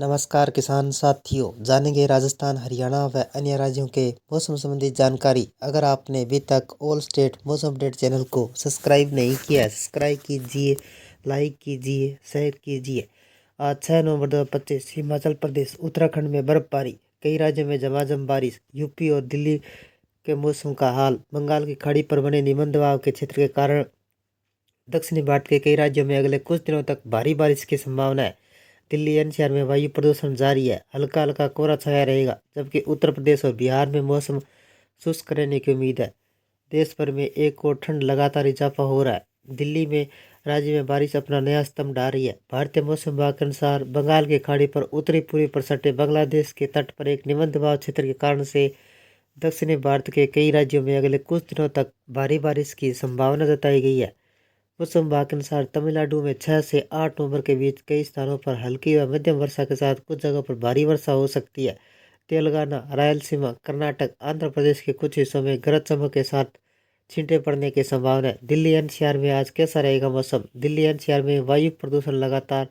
नमस्कार किसान साथियों, जानेंगे राजस्थान, हरियाणा व अन्य राज्यों के मौसम संबंधी जानकारी। अगर आपने अभी तक ऑल स्टेट मौसम अपडेट चैनल को सब्सक्राइब नहीं किया है, सब्सक्राइब कीजिए, लाइक कीजिए, शेयर कीजिए। आज 6 नवंबर 2025 हिमाचल प्रदेश उत्तराखंड में बर्फबारी, कई राज्यों में झमाझम बारिश, यूपी और दिल्ली के मौसम का हाल। बंगाल की खाड़ी पर बने निम्न दबाव के क्षेत्र के कारण दक्षिणी भारत के कई राज्यों में अगले कुछ दिनों तक भारी बारिश की संभावना है। दिल्ली एनसीआर में वायु प्रदूषण जारी है, हल्का हल्का कोहरा छाया रहेगा, जबकि उत्तर प्रदेश और बिहार में मौसम शुष्क रहने की उम्मीद है। देश भर में एक और ठंड लगातार इजाफा हो रहा है। दिल्ली में राज्य में बारिश अपना नया स्तंभ डाल रही है। भारतीय मौसम विभाग के अनुसार बंगाल की खाड़ी पर उत्तरी पूर्वी पर सटे बांग्लादेश के तट पर एक निम्न दबाव क्षेत्र के कारण से दक्षिणी भारत के कई राज्यों में अगले कुछ दिनों तक भारी बारिश की संभावना जताई गई है। मौसम विभाग के अनुसार तमिलनाडु में 6 से 8 नवंबर के बीच कई स्थानों पर हल्की व मध्यम वर्षा के साथ कुछ जगहों पर भारी वर्षा हो सकती है। तेलंगाना, रायलसीमा, कर्नाटक, आंध्र प्रदेश के कुछ हिस्सों में गरज चमक के साथ छींटे पड़ने की संभावना है। दिल्ली एनसीआर में आज कैसा रहेगा मौसम? दिल्ली एनसीआर में वायु प्रदूषण लगातार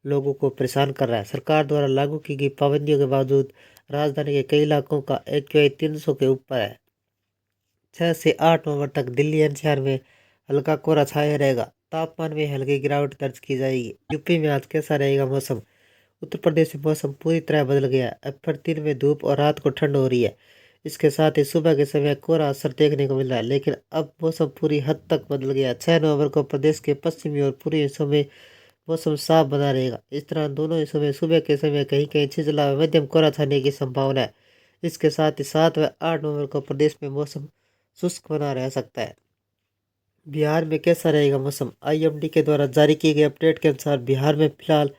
लोगों को परेशान कर रहा है। सरकार द्वारा लागू की गई पाबंदियों के बावजूद राजधानी के कई इलाकों का एक्यूआई 300 के ऊपर है। 6 से 8 नवंबर तक दिल्ली एनसीआर में हल्का कोहरा छाया रहेगा। तापमान में हल्की गिरावट दर्ज की जाएगी। यूपी में आज कैसा रहेगा मौसम? उत्तर प्रदेश में मौसम पूरी तरह बदल गया है। अब फिर दिन में धूप और रात को ठंड हो रही है। इसके साथ ही सुबह के समय कोहरा असर देखने को मिल रहा है, लेकिन अब मौसम पूरी हद तक बदल गया है। 6 नवंबर को प्रदेश के पश्चिमी और पूर्वी हिस्सों में मौसम साफ बना रहेगा। इस तरह दोनों हिस्सों में सुबह के समय कहीं कहीं छिजला व मध्यम कोहरा छाने की संभावना है। इसके साथ ही 7 व 8 नवंबर को प्रदेश में मौसम शुष्क बना रह सकता है। बिहार में कैसा रहेगा मौसम? आईएमडी के द्वारा जारी किए गए अपडेट के अनुसार बिहार में फिलहाल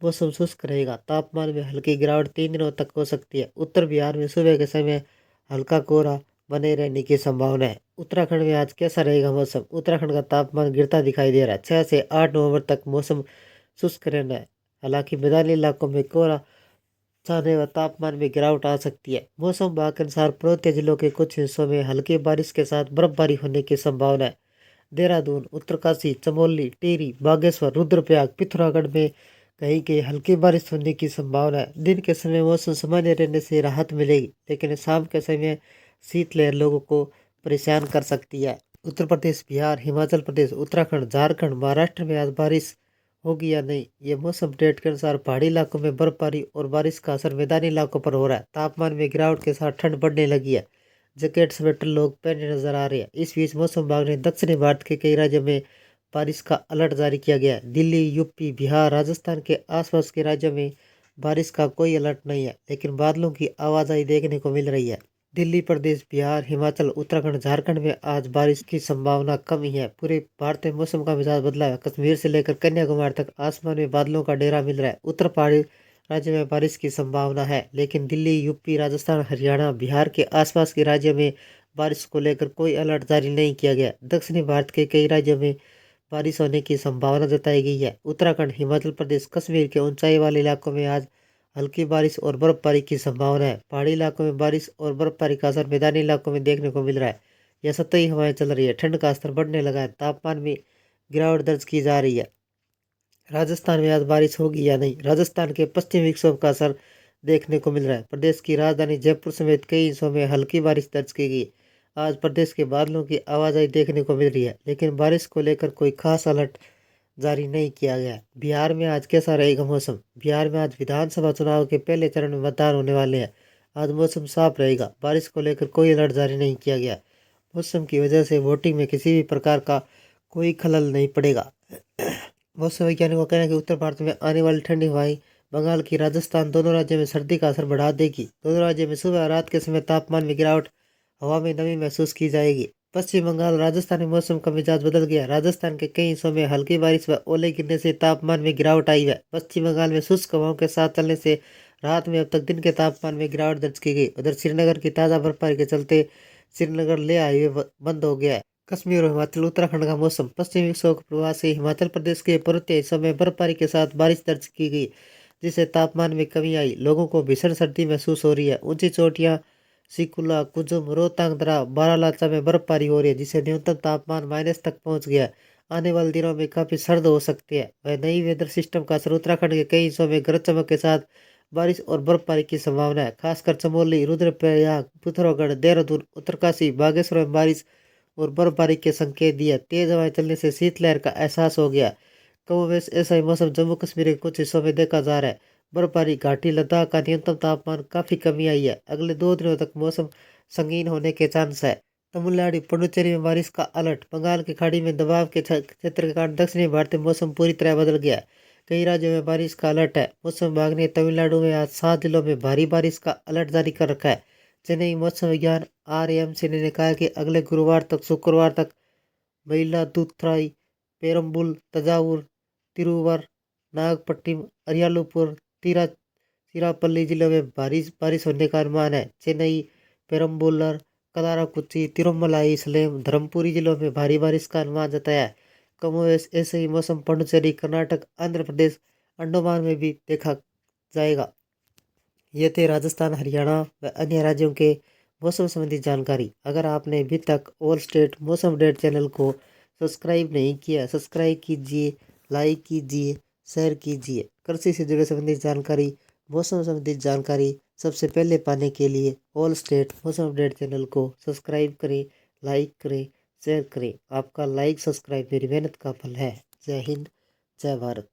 मौसम शुष्क रहेगा। तापमान में हल्की गिरावट 3 दिनों तक हो सकती है। उत्तर बिहार में सुबह के समय हल्का कोहरा बने रहने की संभावना है। उत्तराखंड में आज कैसा रहेगा मौसम? उत्तराखंड का तापमान गिरता दिखाई दे रहा है। 6 से 8 नवंबर तक मौसम शुष्क रहना है। हालांकि मैदानी इलाकों में कोहरा छाने व तापमान में गिरावट आ सकती है। मौसम विभाग के अनुसार पर्वतीय जिलों के कुछ हिस्सों में हल्की बारिश के साथ बर्फबारी होने की संभावना है। देहरादून, उत्तरकाशी, चमोली, टिहरी, बागेश्वर, रुद्रप्रयाग, पिथौरागढ़ में कहीं कहीं हल्की बारिश होने की संभावना है। दिन के समय मौसम सामान्य रहने से राहत मिलेगी, लेकिन शाम के समय शीतलहर लोगों को परेशान कर सकती है। उत्तर प्रदेश, बिहार, हिमाचल प्रदेश, उत्तराखंड, झारखंड, महाराष्ट्र में आज बारिश होगी या नहीं, ये मौसम अपडेट के अनुसार पहाड़ी इलाकों में बर्फबारी और बारिश का असर मैदानी इलाकों पर हो रहा है। तापमान में गिरावट के साथ ठंड बढ़ने लगी है। जैकेट, स्वेटर लोग पहने नजर आ रहे हैं। इस बीच मौसम विभाग ने दक्षिणी भारत के कई राज्यों में बारिश का अलर्ट जारी किया गया है। दिल्ली, यूपी, बिहार, राजस्थान के आसपास के राज्यों में बारिश का कोई अलर्ट नहीं है, लेकिन बादलों की आवाजाही देखने को मिल रही है। दिल्ली प्रदेश, बिहार, हिमाचल, उत्तराखंड, झारखंड में आज बारिश की संभावना कम ही है। पूरे भारत में मौसम का मिजाज बदला है। कश्मीर से लेकर कन्याकुमारी तक आसमान में बादलों का डेरा मिल रहा है। उत्तर पहाड़ी राज्य में बारिश की संभावना है, लेकिन दिल्ली, यूपी, राजस्थान, हरियाणा, बिहार के आसपास के राज्यों में बारिश को लेकर कोई अलर्ट जारी नहीं किया गया। दक्षिणी भारत के कई राज्यों में बारिश होने की संभावना जताई गई है। उत्तराखंड, हिमाचल प्रदेश, कश्मीर के ऊंचाई वाले इलाकों में आज हल्की बारिश और बर्फबारी की संभावना है। पहाड़ी इलाकों में बारिश और बर्फबारी का असर मैदानी इलाकों में देखने को मिल रहा है। यह सतही हवाएं चल रही है। ठंड का स्तर बढ़ने लगा है। तापमान में गिरावट दर्ज की जा रही है। राजस्थान में आज बारिश होगी या नहीं? राजस्थान के पश्चिमी विक्षोभ का असर देखने को मिल रहा है। प्रदेश की राजधानी जयपुर समेत कई हिस्सों में हल्की बारिश दर्ज की गई। आज प्रदेश के बादलों की आवाजाही देखने को मिल रही है, लेकिन बारिश को लेकर कोई खास अलर्ट जारी नहीं किया गया। बिहार में आज कैसा रहेगा मौसम? बिहार में आज विधानसभा चुनाव के पहले चरण में मतदान होने वाले हैं। आज मौसम साफ रहेगा। बारिश को लेकर कोई अलर्ट जारी नहीं किया गया। मौसम की वजह से वोटिंग में किसी भी प्रकार का कोई खलल नहीं पड़ेगा। मौसम वैज्ञानिकों का कहना है कि उत्तर भारत में आने वाली ठंडी हवाएं बंगाल की राजस्थान दोनों राज्यों में सर्दी का असर बढ़ा देगी। दोनों राज्यों में सुबह और रात के समय तापमान में गिरावट, हवा में नमी महसूस की जाएगी। पश्चिम बंगाल, राजस्थान में मौसम का मिजाज बदल गया। राजस्थान के कई हिस्सों में हल्की बारिश व ओले गिरने से तापमान में गिरावट आई है। पश्चिम बंगाल में शुष्क हवाओं के साथ चलने से रात में अब तक दिन के तापमान में गिरावट दर्ज की गई। उधर श्रीनगर की ताज़ा बर्फबारी के चलते श्रीनगर ले हाईवे बंद हो गया है। कश्मीर और हिमाचल, उत्तराखंड का मौसम। पश्चिमी विक्षोभ के प्रभाव से हिमाचल प्रदेश के पर्वतीय हिस्सों में बर्फबारी के साथ बारिश दर्ज की गई, जिससे तापमान में कमी आई। लोगों को भीषण सर्दी महसूस हो रही है। ऊंची चोटियां सिकुला, कुजुम, रोहतांग दर्रा, बारालाचा में बर्फबारी हो रही है, जिससे न्यूनतम तापमान माइनस तक पहुंच गया है। आने वाले दिनों में काफी सर्द हो सकती है। वह नई वेदर सिस्टम का असर उत्तराखंड के कई हिस्सों में गरज चमक के साथ बारिश और बर्फबारी की संभावना है। खासकर चमोली, रुद्रप्रयाग, पिथौरागढ़, देहरादून, उत्तरकाशी, बागेश्वर में बारिश और बर्फबारी के संकेत दिए। तेज हवाएं चलने से शीतलहर का एहसास हो गया। कमोवेश ऐसा ही मौसम जम्मू कश्मीर के कुछ हिस्सों में देखा जा रहा है। बर्फबारी, घाटी लद्दाख का न्यूनतम तापमान काफी कमी आई है। अगले 2 दिनों तक मौसम संगीन होने के चांस है। तमिलनाडु, पुडुचेरी में बारिश का अलर्ट। बंगाल की खाड़ी में दबाव के क्षेत्र के कारण दक्षिणी भारतीय मौसम पूरी तरह बदल गया है। कई राज्यों में बारिश का अलर्ट है। मौसम विभाग ने तमिलनाडु में आज 7 जिलों में भारी बारिश का अलर्ट जारी कर रखा है। चेन्नई मौसम विज्ञान RAMC ने कहा कि अगले गुरुवार तक शुक्रवार तक मयिलादुथुराई, पेरम्बलूर, तंजावुर, तिरुवर, नागपट्टिनम, अरियालुपुर, तिरुचिरापल्ली जिलों में बारिश होने का अनुमान है। चेन्नई, पेरम्बलूर, कलाराकुची, तिरुमलाई, सलेम, धर्मपुरी जिलों में भारी बारिश का अनुमान जताया है। कमोवेश ऐसे ही मौसम पुडुचेरी, कर्नाटक, आंध्र प्रदेश, अंडमान में भी देखा जाएगा। ये थे राजस्थान, हरियाणा व अन्य राज्यों के मौसम संबंधी जानकारी। अगर आपने अभी तक ऑल स्टेट मौसम अपडेट चैनल को सब्सक्राइब नहीं किया, सब्सक्राइब कीजिए, लाइक कीजिए, शेयर कीजिए। कृषि से जुड़े संबंधित जानकारी, मौसम संबंधित जानकारी सबसे पहले पाने के लिए ऑल स्टेट मौसम अपडेट चैनल को सब्सक्राइब करें, लाइक करें, शेयर करें। आपका लाइक सब्सक्राइब मेरी मेहनत का फल है। जय हिंद, जय भारत।